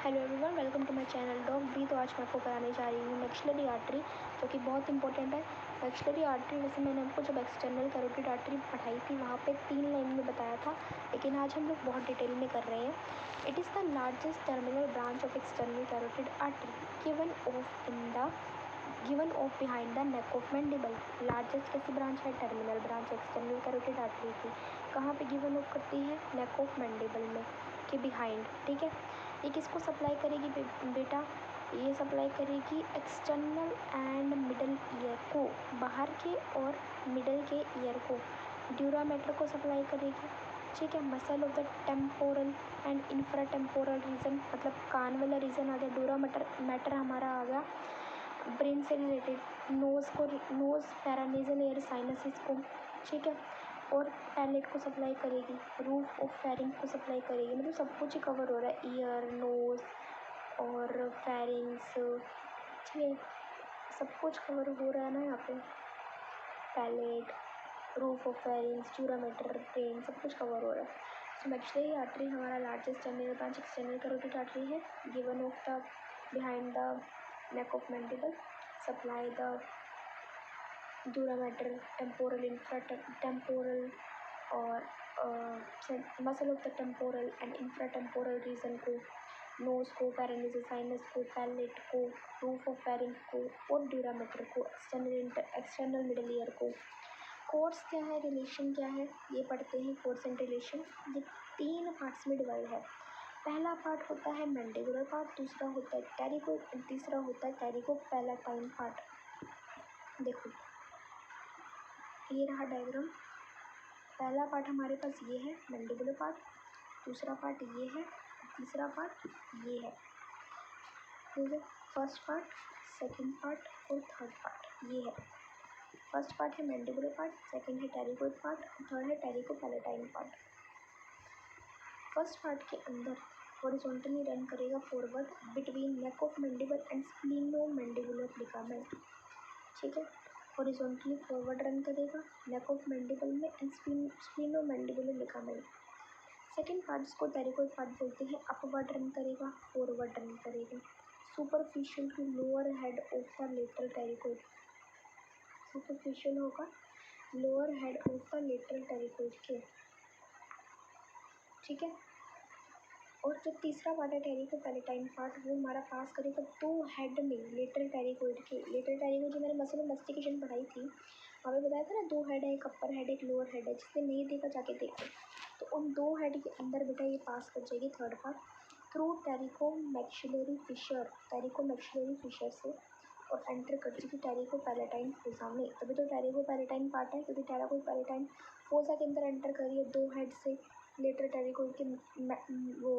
Hello everyone, welcome to my channel dog B. तो आज मैं आपको कराने जा रही हूँ मैक्सिलरी आर्टरी, जो कि बहुत इंपॉर्टेंट है। मैक्सिलरी आर्टरी वैसे मैंने आपको जब एक्सटर्नल कैरोटिड आर्टरी पढ़ाई थी वहाँ पे 3 लाइन में बताया था, लेकिन आज हम लोग बहुत डिटेल में कर रहे हैं। It is the largest terminal branch of external carotid artery given of behind the neck of mandible. Largest कैसी ब्रांच है? Terminal branch external carotid artery की। कहाँ पे गिवन ऑफ करती है? नेक ऑफ मैंडिबल में के बिहाइंड। ठीक है, ये किसको सप्लाई करेगी बेटा? ये सप्लाई करेगी एक्सटर्नल एंड मिडल ईयर को, बाहर के और मिडल के ईयर को। ड्यूरामेटर को सप्लाई करेगी। ठीक है, muscle of the temporal and infra temporal region, मतलब कान वाला रीजन आ गया। ड्यूरामेटर हमारा आ गया ब्रेन से related, nose paranasal air sinuses को। ठीक है, और पैलेट को सप्लाई करेगी, रूफ ऑफ फेरिंग को सप्लाई करेगी। मतलब सब कुछ ही कवर हो रहा है, ईयर, नोज और फेरिंग्स। ठीक है, सब कुछ कवर हो रहा है ना यहाँ पे। Palate, roof of pharynx, dura mater, brain, सब कुछ कवर हो रहा है। तो मैक्सिलरी आर्टरी हमारा largest terminal branch external carotid artery है, given off the behind the neck of mandible, supply the dura mater, temporal, temporal और muscle of the temporal and infra temporal region को, नोज को, paranasal sinus को, palate को, roof of pharynx को और dura mater को, external middle ear को। Course क्या है, रिलेशन क्या है, ये पढ़ते हैं। कोर्स एंड रिलेशन ये 3 पार्ट्स में डिवाइड है। पहला पार्ट होता है मैंडिबुलर पार्ट, दूसरा होता है टेरिको, तीसरा होता है टेरिको पैलेटाइन पार्ट। देखो ये रहा डायग्राम। पहला पार्ट हमारे पास ये है मैंडिबुलर पार्ट, दूसरा पार्ट ये है, तीसरा पार्ट ये है। ठीक है, फर्स्ट पार्ट, सेकंड पार्ट और थर्ड पार्ट ये है। फर्स्ट पार्ट है मैंडिबुलर पार्ट, सेकंड है टेरिकोइड पार्ट, थर्ड है pterygopalatine part. First part के अंदर हॉरिजॉन्टली रन करेगा forward between neck of mandible and sphenomandibular ligament. ठीक है, हॉरिजॉन्टली फॉरवर्ड रन करेगा नेक ऑफ मैंडिबल में and sphenomandibular ligament. Second part जिसको टेरिकोइड पार्ट बोलते हैं, अपवर्ड रन करेगा, फॉरवर्ड रन करेगा, superficial to lower head of the lateral pterygoid. Superficial होगा lower head of the lateral pterygoid के। ठीक है, और जो तीसरा पार्ट है टेरिको पैलेटाइन पार्ट, वो हमारा पास करेगा 2 हेड में लेटरल टेरिकोइड के। लेटरल टेरिकोइड जो मैंने मसल मैस्टिकेशन पढ़ाई थी, वहाँ पे बताया था ना 2 हेड है, एक अपर हेड एक लोअर हेड है। जिसने नहीं देखा जाके देखो। तो उन 2 हेड के अंदर बेटा ये पास कर जाएगी third part through pterygomaxillary fissure से, और एंटर कर जाएगी टेरिको पैलेटाइन फोसा में। तभी तो टेरिको पैलेटाइन पार्ट है, क्योंकि टेरिको पैलेटाइन फोसा के अंदर एंटर करिए 2 हेड से लेटर टेरिकोइड के वो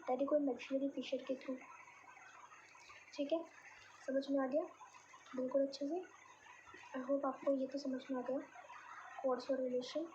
टेरिकोइड मैक्सिलरी फिशर के थ्रू। ठीक है, समझ में आ गया बिल्कुल अच्छे से। आई होप आपको ये तो समझ में आ गया कोर्स और रिलेशन।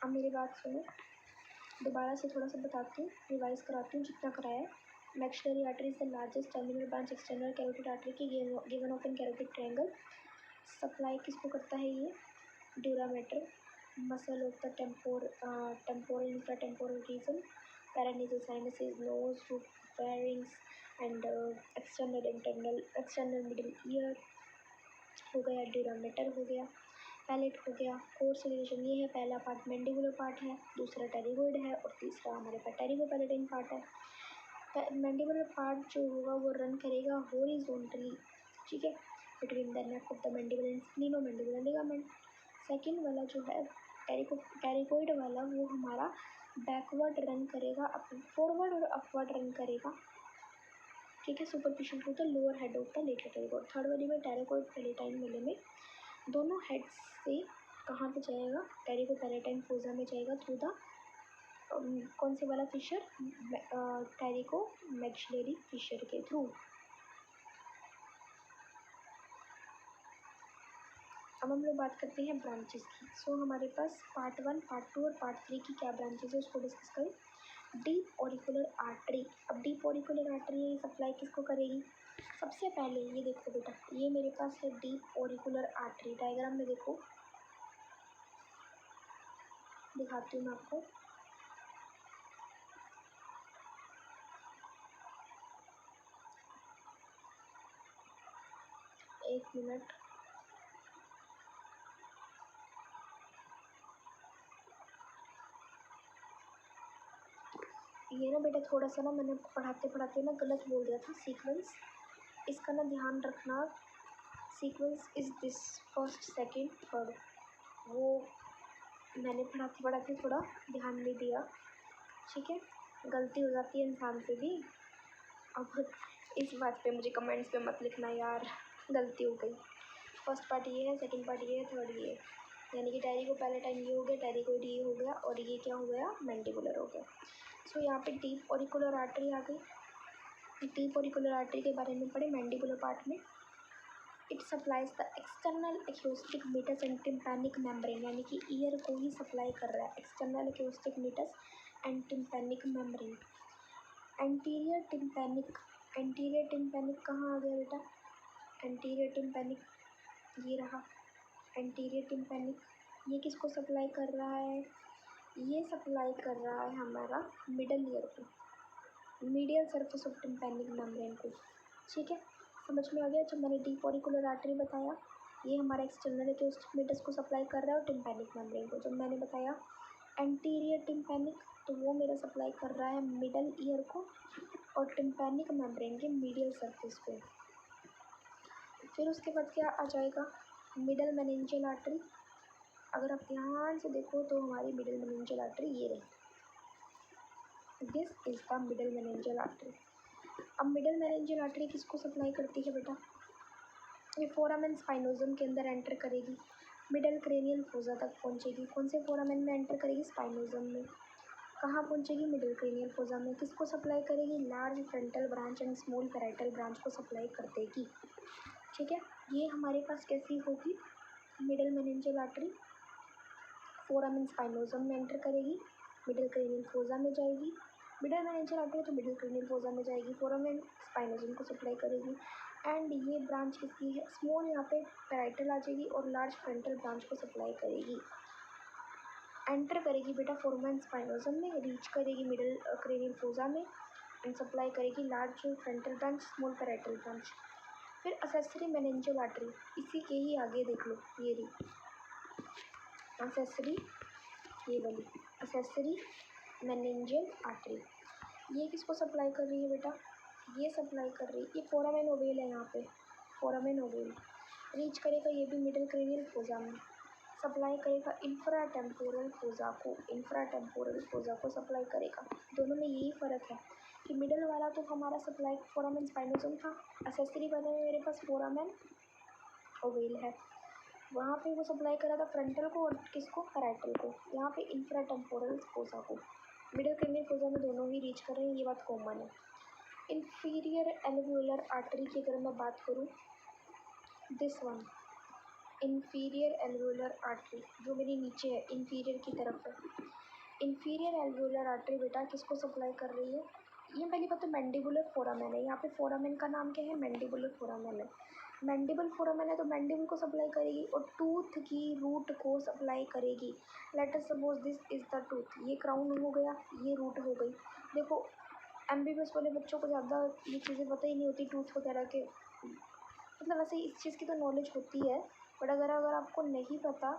अब मेरी बात सुनो, दोबारा से थोड़ा सा बताती हूँ, रिवाइज कराती हूँ जितना कराया है। Maxillary artery is the largest terminal branch external carotid artery की, given off in carotid triangle. Supply किसको करता है ये? Dura mater, muscle of the temporal infra temporal region, paranasal sinuses, nose, roof, pharynx and external middle ear हो गया, dura mater हो गया, palette हो गया। कोर्स रिलेशन ये है, पहला पार्ट मैंडिबुलर पार्ट है, दूसरा टेरिकोइड है और तीसरा हमारे पास टेरिको पैलेटाइन पार्ट है। मैंडिबुलर पार्ट जो होगा वो रन करेगा हॉरिजॉन्टली, ठीक है, between the neck of the mandible and sphenomandibular ligament. Second वाला जो है टेरिकोइड वाला, वो हमारा बैकवर्ड रन करेगा, फॉरवर्ड और अपवर्ड रन करेगा। ठीक है, superficial to the lower head of the lateral pterygoid. Third वाली में टेरिकोइड पैलेटाइन वाले में दोनों हेड्स से कहाँ पे जाएगा? टेरिको पैलेटाइन फोसा में जाएगा थ्रू द कौन से वाला फिशर? टेरिको मैक्सिलरी फिशर के थ्रू। अब हम लोग बात करते हैं ब्रांचेस की। सो हमारे पास पार्ट 1, पार्ट 2 और पार्ट 3 की क्या ब्रांचेस है उसको डिस्कस करें। Deep auricular artery. अब डीप ऑरिकुलर आर्टरी सप्लाई किसको करेगी? सबसे पहले ये देखो बेटा, ये मेरे पास है डीप ऑरिकुलर आर्टरी। डायग्राम में देखो, दिखाती हूँ मैं आपको। एक मिनट, ये ना बेटा थोड़ा सा ना मैंने पढ़ाते पढ़ाते ना गलत बोल दिया था सीक्वेंस, इसका ना ध्यान रखना। Sequence is this, first second third, वो मैंने पढ़ाते पढ़ाते थोड़ा ध्यान नहीं दिया, ठीक है। गलती हो जाती है इंसान से भी। अब इस बात पे मुझे कमेंट्स पे मत लिखना यार, गलती हो गई। फर्स्ट पार्ट ये है, सेकंड पार्ट ये है, थर्ड ये है। यानी कि टैरी को पहले टाइम ये हो गया, टैरी को डी हो गया, और ये क्या हो गया, मैंडिबुलर हो गया। सो यहाँ पे डीप ऑरिकुलर आर्टरी आ गई। डीप ऑरिकुलर आर्टरी के बारे में पढ़े मैंडिबुलर पार्ट में। It supplies the external acoustic meatus and tympanic membrane, यानी कि ईयर को ही सप्लाई कर रहा है external acoustic meatus and tympanic membrane. Anterior tympanic, anterior tympanic कहाँ आ गया बेटा, एंटीरियर टिम्पैनिक ये रहा। एंटीरियर टिम्पैनिक ये किसको सप्लाई कर रहा है, ये सप्लाई कर रहा है हमारा मिडल ईयर को, medial surface of tympanic membrane को, ठीक है। समझ में आ गया। जब मैंने डीप ऑरिकुलर आर्टरी बताया ये हमारा एक्सटर्नल एक्यूस्टिक मीटस को सप्लाई कर रहा है और टिम्पैनिक मेम्ब्रेन को। जब मैंने बताया एंटीरियर टिम्पैनिक तो वो मेरा सप्लाई कर रहा है मिडल ईयर को और टिम्पैनिक मेम्ब्रेन के मीडियल सरफेस को। फिर उसके बाद क्या आ जाएगा, मिडल मेनिंजियल आर्टरी। अगर आप ध्यान से देखो तो हमारी मिडल मेनिंजियल आर्टरी ये रही, this is the middle meningeal artery. अब मिडल मेनिंजियल आर्टरी किसको सप्लाई करती है बेटा, ये फोरामेन स्पाइनोजम के अंदर एंटर करेगी, मिडल क्रेनियल फोसा तक पहुंचेगी। कौन से फोरामेन में एंटर करेगी, स्पाइनोजम में। कहाँ पहुंचेगी, मिडल क्रेनियल फोसा में। किसको सप्लाई करेगी, large frontal branch and small parietal branch को सप्लाई कर देगी, ठीक है। ये हमारे पास कैसी होगी, मिडल मेनिंजियल आर्टरी फोरामेन स्पाइनोजम में एंटर करेगी, मिडल क्रेनियल फोसा में जाएगी। मिडल मेनिंजियल आर्टरी तो मिडल क्रेनियल फोसा में जाएगी, फोरामेन स्पाइनोजम को सप्लाई करेगी। एंड ये ब्रांच किसकी है, स्मॉल यहाँ पे पैराइटल आ जाएगी और लार्ज फ्रंटल ब्रांच को सप्लाई करेगी। एंटर करेगी बेटा फोरामेन स्पाइनोजम में, रीच करेगी मिडल क्रेनियल फोसा में एंड सप्लाई करेगी large frontal branch, small parietal branch. फिर असेसरी मेनिंजियल आर्टरी, इसी के ही आगे देख लो, ये रही असेसरी, ये वाली असेसरी मेनिंजियल आर्टरी। ये किसको सप्लाई कर रही है बेटा, ये सप्लाई कर रही है, ये फोरामेन ओवेल है, यहाँ पे फोरामेन ओवेल रीच करेगा ये भी मिडल क्रेनियल फोसा में, सप्लाई करेगा इंफ्रा टेम्पोरल फोसा को, इंफ्रा टेम्पोरल फोसा को सप्लाई करेगा। दोनों में यही फ़र्क है कि मिडल वाला तो हमारा सप्लाई फोरामेन स्पाइनोजम था, असेसरी वाले में मेरे पास फोरामेन ओवेल है, वहाँ पे वो सप्लाई करा था फ्रंटल को और किसको, पैराइटल को। यहाँ पे इंफ्रा टेम्पोरल फोसा को, मिडल क्रेनियल फोसा में दोनों ही रीच कर रहे हैं, ये बात कॉमन है। इंफीरियर एल्वियोलर आर्टरी की अगर मैं बात करूँ, this one inferior alveolar artery जो मेरी नीचे है, इंफीरियर की तरफ है। इंफीरियर एल्वियोलर आर्टरी बेटा किसको सप्लाई कर रही है, ये पहली बात तो मैंडिबुलर फोरामेन है, यहाँ पे फोरामेन का नाम क्या है, मैंडिबुलर फोरामेन है। मैंडिबल फोरामेन है तो मैंडिबल को सप्लाई करेगी और टूथ की रूट को सप्लाई करेगी। Let us suppose this is the tooth, ये क्राउन हो गया, ये रूट हो गई। देखो एमबीबीएस वाले बच्चों को ज़्यादा ये चीज़ें पता ही नहीं होती टूथ वगैरह के, मतलब वैसे इस चीज़ की तो नॉलेज होती है, बट अगर आपको नहीं पता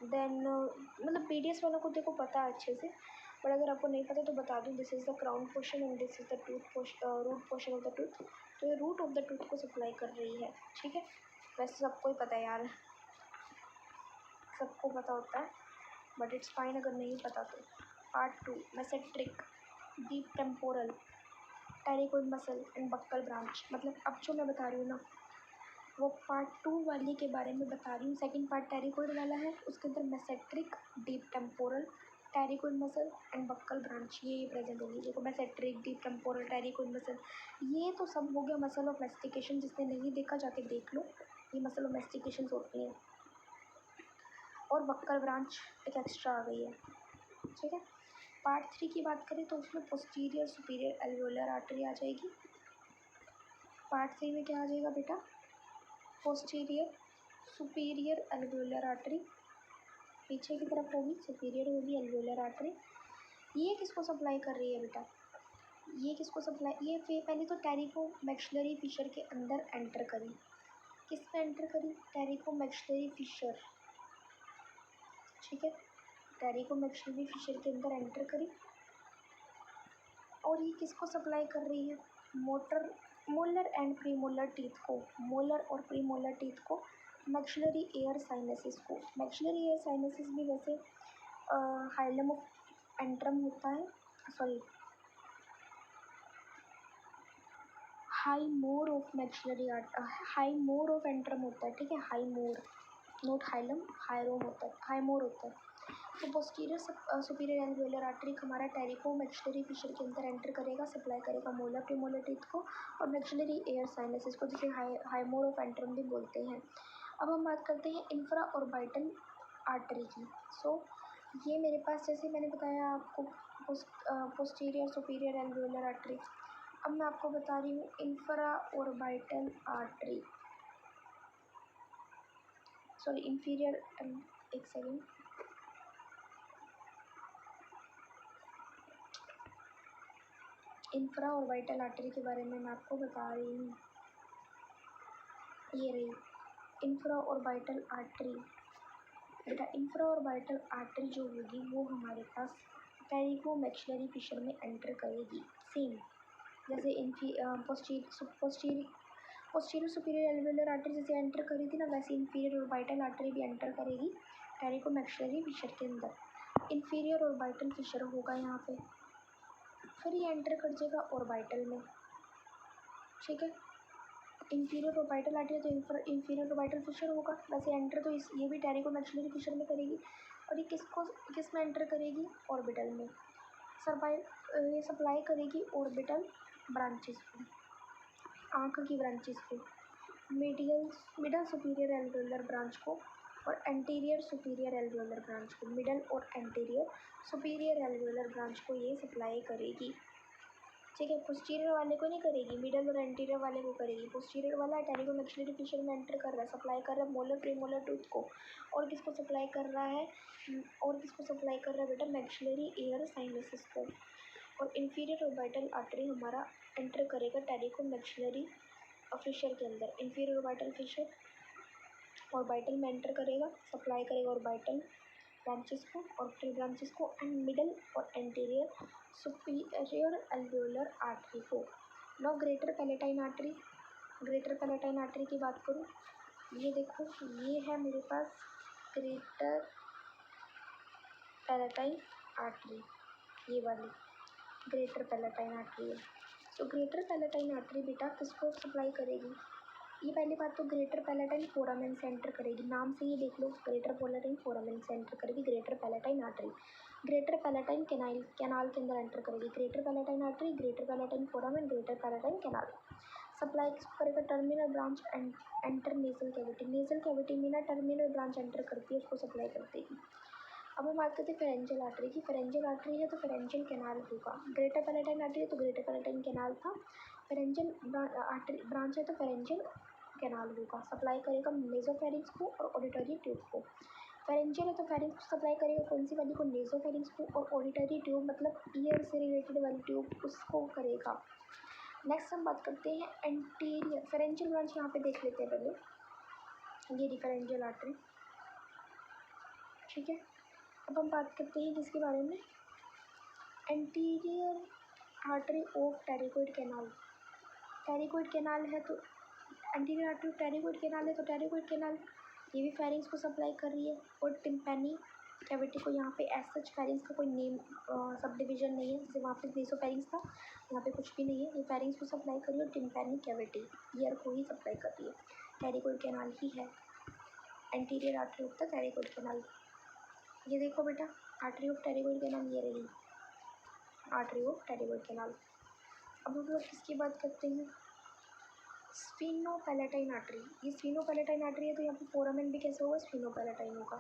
देन मतलब पीडीएस वालों को देखो पता है अच्छे से, बट अगर आपको नहीं पता तो बता दूँ, this is the crown portion and this is the root portion of the tooth. तो ये रूट ऑफ द टूथ को सप्लाई कर रही है, ठीक है। वैसे सबको ही पता है यार, सबको पता होता है, बट इट्स फाइन अगर नहीं पता तो। Part 2 masseteric, deep temporal, pterygoid muscle and buccal branch. मतलब अब जो मैं बता रही हूँ ना वो पार्ट 2 वाली के बारे में बता रही हूँ। सेकंड पार्ट टेरिकोइड वाला है, उसके अंदर masseteric, deep temporal, pterygoid muscle and buccal branch ये प्रेजेंट होगी। देखो masseteric, deep temporal, pterygoid muscle, ये तो सब हो गया मसल ऑफ मेस्टिकेशन, जिसने नहीं देखा जाके देख लो, ये मसल ऑफ मेस्टिकेशन होती हैं। और बक्कल ब्रांच एक एक्स्ट्रा आ गई है, ठीक है। पार्ट 3 की बात करें तो उसमें पोस्टीरियर सुपीरियर एल्वियोलर आर्टरी आ जाएगी। पार्ट 3 में क्या आ जाएगा बेटा, पोस्टीरियर सुपीरियर एल्वियोलर आर्टरी, पीछे की तरफ होगी, सुपीरियर होगी एल्वियोलर आर्टरी। ये किसको सप्लाई कर रही है बेटा, ये किसको सप्लाई, ये पहले तो टेरिको मैक्सिलरी फिशर के अंदर एंटर करी, किस में एंटर करी? टेरिकोमैक्सिलरी फिशर, ठीक है, टेरिकोमैक्सिलरी फिशर के अंदर एंटर करी। और ये किसको सप्लाई कर रही है? मोलर एंड प्रीमोलर टीथ को, मोलर और प्रीमोलर टीथ को, मैक्सिलरी एयर साइनसिस को। मैक्सिलरी एयर साइनसिस भी वैसे हाइलम ऑफ एंट्रम होता है, sorry high more of maxillary high more of antrum होता है, ठीक है, हाई मोर, नोट हाइलम, हायरोम होता है, हाई मोर होता है। तो पोस्टीरियर सुपीरियर एल्वेओलर आर्टरी हमारा टेरिकोमैक्सिलरी फिशर के अंदर एंटर करेगा, सप्लाई करेगा मोलर प्रीमोलर टीथ को और मैक्सिलरी एयर साइनसिस को, जिसे हाई मोर ऑफ एंट्रम भी बोलते हैं। अब हम बात करते हैं इंफ्रा ऑर्बिटल आर्टरी की। सो ये मेरे पास, जैसे मैंने बताया आपको, पोस्टीरियर सुपीरियर एल्वेओलर आर्टरी। अब मैं आपको बता रही हूँ infra orbital artery, sorry inferior, एक सेकेंड, इंफ्रा ऑर्बिटल आर्टरी के बारे में मैं आपको बता रही हूँ। ये रही इंफ्रा ऑर्बिटल आर्टरी। बेटा इंफ्रा ऑर्बिटल आर्टरी जो होगी वो हमारे पास टेरिकोमैक्सिलरी फिशर में एंटर करेगी, सेम जैसे पोस्टीरियर सुपीरियर एल्वेओलर आर्टरी जैसे एंटर करी थी ना, वैसे इंफीरियर ऑर्बिटल आर्टरी भी एंटर करेगी टेरिकोमैक्सिलरी फिशर के अंदर। इंफीरियर ऑर्बिटल फिशर होगा यहाँ पे, फिर ये एंटर कर जाएगा ऑर्बिटल में, ठीक है। इंफीरियर ऑर्बिटल आर्टरी तो इंफीरियर ऑर्बिटल फिशर होगा, वैसे एंटर तो ये भी टेरिकोमैक्सिलरी फिशर में करेगी। और ये किस में एंटर करेगी? ऑर्बिटल में। ये सप्लाई करेगी ऑर्बिटल ब्रांचेस को, आँख की ब्रांचेस को, मिडल सुपीरियर एल्वेओलर ब्रांच को और एंटीरियर सुपीरियर एल्वेओलर ब्रांच को, मिडल और एंटीरियर सुपीरियर एल्वेओलर ब्रांच को ये सप्लाई करेगी, ठीक है। पोस्टीरियर वाले को नहीं करेगी, मिडल और एंटीरियर वाले को करेगी। पोस्टीरियर वाला टेरिकोमैक्सिलरी फिशर में एंटर कर रहा है, सप्लाई कर रहा है मोलर प्रीमोलर टूथ को, और किसको सप्लाई कर रहा है? बेटा मैक्सिलरी एयर साइनसिस को। और इंफीरियर ऑर्बिटल आर्टरी हमारा एंटर करेगा टेरिकोमैक्सिलरी फिशर के अंदर। इंफीरियर ऑर्बिटल फिशर ऑर्बिटल में एंटर करेगा, सप्लाई करेगा ऑर्बिटल ब्रांचेस को और प्री ब्रांचेस को एंड मिडल और एंटीरियर सुपीरियर एल्वेओलर आर्टरी को। Now greater palatine artery, greater palatine artery की बात करूँ, ये देखो ये है मेरे पास ग्रेटर पैलेटाइन आर्टरी, ये वाली ग्रेटर पैलेटाइन आर्टरी है। तो ग्रेटर पैलेटाइन आर्टरी बेटा किसको सप्लाई करेगी? ये पहली बात तो ग्रेटर पैलेटाइन फोरामेन से एंटर करेगी, नाम से ही देख लो, ग्रेटर पैलेटाइन फोरामेन से एंटर करेगी greater palatine artery. Greater palatine canal के अंदर एंटर करेगी, greater palatine artery, greater palatine foramen, greater palatine canal. Supply किसको करेगा? Terminal branch enter nasal cavity, nasal cavity में ना टर्मिनल ब्रांच एंटर करती है, उसको सप्लाई कर देगी। अब हम बात करते हैं फेरेंजियल आर्टरी की। फेरेंजियल आर्टरी है तो फेरेंजियल कैनाल होगा, ग्रेटर पैलेटाइन आर्टरी है तो ग्रेटर पैलेटाइन कैनाल था, फेरेंजियल आर्टरी ब्रांच है तो फेरेंजियल कैनाल होगा। सप्लाई करेगा नेजोफेरिंक्स को और ऑडिटरी ट्यूब को। फेरेंजियल है तो फेरिंक्स को सप्लाई करेगा, कौन सी वाली को? नेजोफेरिंक्स को। और ऑडिटरी ट्यूब मतलब ईयर से रिलेटेड वाली ट्यूब, उसको करेगा। नेक्स्ट हम बात करते हैं एंटीरियर फेरेंजियल ब्रांच, यहाँ पे देख लेते हैं पहले, ये फेरेंजियल आर्टरी, ठीक है। अब हम बात करते हैं किसके बारे में? Anterior artery of pterygoid canal. Pterygoid canal है तो anterior artery of pterygoid canal है तो टेरिकोइड कैनाल ये भी फेरिंग्स को सप्लाई कर रही है। और टिम्पैनी कैविटी को, यहाँ पे एज सच फेरिंग्स का कोई नेम सब डिवीजन नहीं है, जैसे वहाँ पे नेसो फेरिंग्स था, यहाँ पे कुछ भी नहीं है, ये फेरिंग्स को सप्लाई कर रही है और टिम्पैनी कैविटी ईयर को ही सप्लाई कर रही है। टेरिकोइड कैनाल ही है anterior artery of the pterygoid canal. ये देखो बेटा आर्टरी ऑफ टेरिकोइड कैनाल, ये रही आर्टरी ऑफ टेरिकोइड कैनाल। अब हम लोग किसकी बात करते हैं? स्फीनोपैलेटाइन आर्टरी। ये स्फीनोपैलेटाइन आर्टरी है तो यहाँ पे फोरामेन भी कैसे होगा? स्फीनोपैलेटाइन होगा।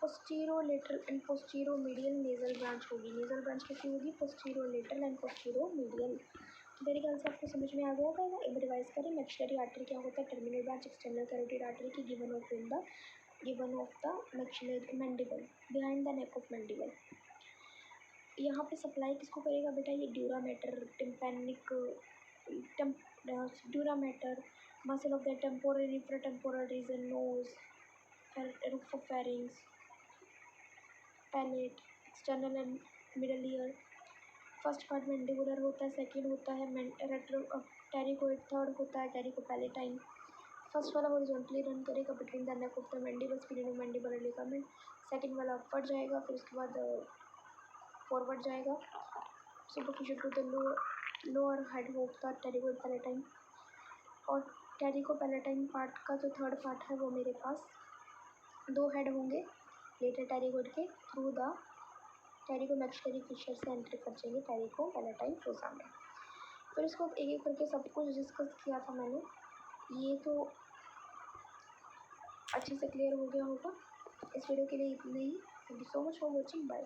Posterolateral and posteromedial nasal branch होगी। नेजल ब्रांच कैसी होगी? Posterolateral and posteromedial. तो मेरे ख्याल से आपको समझ में आ गया होगा। एक रिवाइज करें, मैक्सिलरी आर्टरी क्या होता है? Terminal branch external carotid artery की given off the maxillary mandible, behind the neck of mandible. यहाँ पे सप्लाई किसको करेगा बेटा? ये dura mater, tympanic dura mater, muscle of the temporal infratemporal region, nose, roof of pharynx, palate, external and middle ear. First part mandibular होता है, second होता है रेट्रो टेरिकोइड, थर्ड होता है टेरिकोपैलेटाइन। फर्स्ट वाला हॉरिजॉन्टली रन करेगा between the neck of the mandible, sphenomandibular ligament. Second वाला upward जाएगा, फिर उसके बाद फॉरवर्ड जाएगा superficial to the lower head of the pterygopalatine. और टेरिकोपैलेटाइन पार्ट का जो थर्ड पार्ट है वो मेरे पास दो हेड होंगे लेटर टेरिकोइड के, थ्रू द टेरिकोमैक्सिलरी फिशर से एंट्री कर जाएंगे टेरिकोपैलेटाइन फोसा में। फिर इसको एक एक करके सब कुछ डिस्कस किया था मैंने, ये तो अच्छे से क्लियर हो गया होगा। इस वीडियो के लिए इतना ही। Thank you so much for watching. Bye.